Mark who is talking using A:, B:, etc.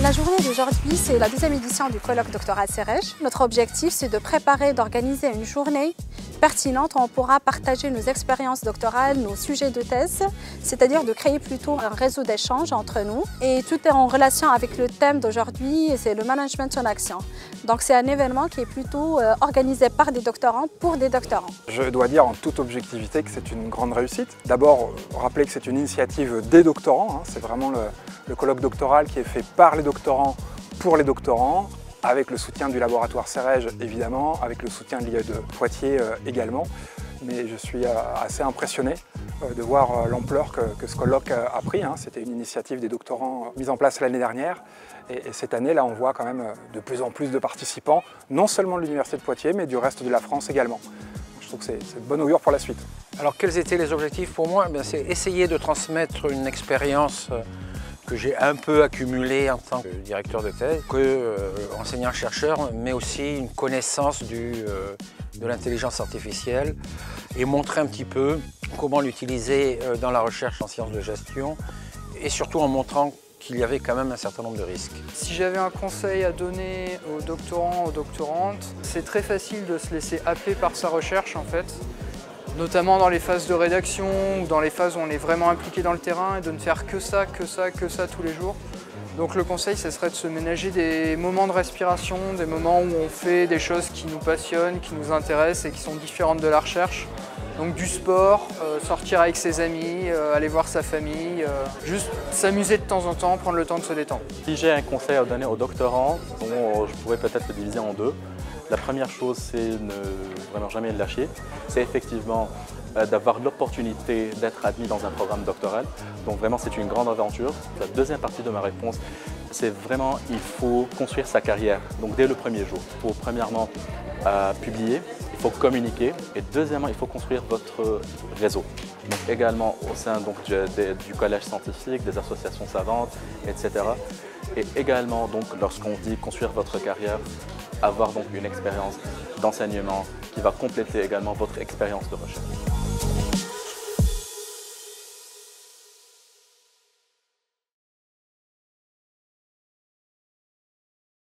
A: La journée d'aujourd'hui, c'est la deuxième édition du colloque doctoral CEREJ. Notre objectif, c'est de préparer, d'organiser une journée pertinente où on pourra partager nos expériences doctorales, nos sujets de thèse, c'est-à-dire de créer plutôt un réseau d'échange entre nous. Et tout est en relation avec le thème d'aujourd'hui, c'est le management en action. Donc c'est un événement qui est plutôt organisé par des doctorants pour des doctorants.
B: Je dois dire en toute objectivité que c'est une grande réussite. D'abord, rappeler que c'est une initiative des doctorants, c'est vraiment le colloque doctoral qui est fait par les doctorants pour les doctorants, avec le soutien du laboratoire CEREJ évidemment, avec le soutien de l'IE de Poitiers également. Mais je suis assez impressionné de voir l'ampleur que ce colloque a pris. C'était une initiative des doctorants mise en place l'année dernière. Et cette année, là, on voit quand même de plus en plus de participants, non seulement de l'Université de Poitiers, mais du reste de la France également. Je trouve que c'est de bon augure pour la suite.
C: Alors, quels étaient les objectifs pour moi? C'est essayer de transmettre une expérience que j'ai un peu accumulée en tant que directeur de thèse, enseignant-chercheur, mais aussi une connaissance de l'intelligence artificielle et montrer un petit peu comment l'utiliser dans la recherche en sciences de gestion et surtout en montrant qu'il y avait quand même un certain nombre de risques.
D: Si j'avais un conseil à donner aux doctorants, aux doctorantes, c'est très facile de se laisser happer par sa recherche en fait, notamment dans les phases de rédaction ou dans les phases où on est vraiment impliqué dans le terrain et de ne faire que ça tous les jours. Donc le conseil, ce serait de se ménager des moments de respiration, des moments où on fait des choses qui nous passionnent, qui nous intéressent et qui sont différentes de la recherche. Donc du sport, sortir avec ses amis, aller voir sa famille, juste s'amuser de temps en temps, prendre le temps de se détendre.
E: Si j'ai un conseil à donner aux doctorants, je pourrais peut-être le diviser en deux. La première chose, c'est ne vraiment jamais le lâcher. C'est effectivement d'avoir l'opportunité d'être admis dans un programme doctoral. Donc vraiment, c'est une grande aventure. La deuxième partie de ma réponse, c'est vraiment il faut construire sa carrière. Donc dès le premier jour, il faut premièrement publier. Il faut communiquer et deuxièmement, il faut construire votre réseau. Donc également au sein du collège scientifique, des associations savantes, etc. Et également, lorsqu'on dit construire votre carrière, avoir donc une expérience d'enseignement qui va compléter également votre expérience de recherche.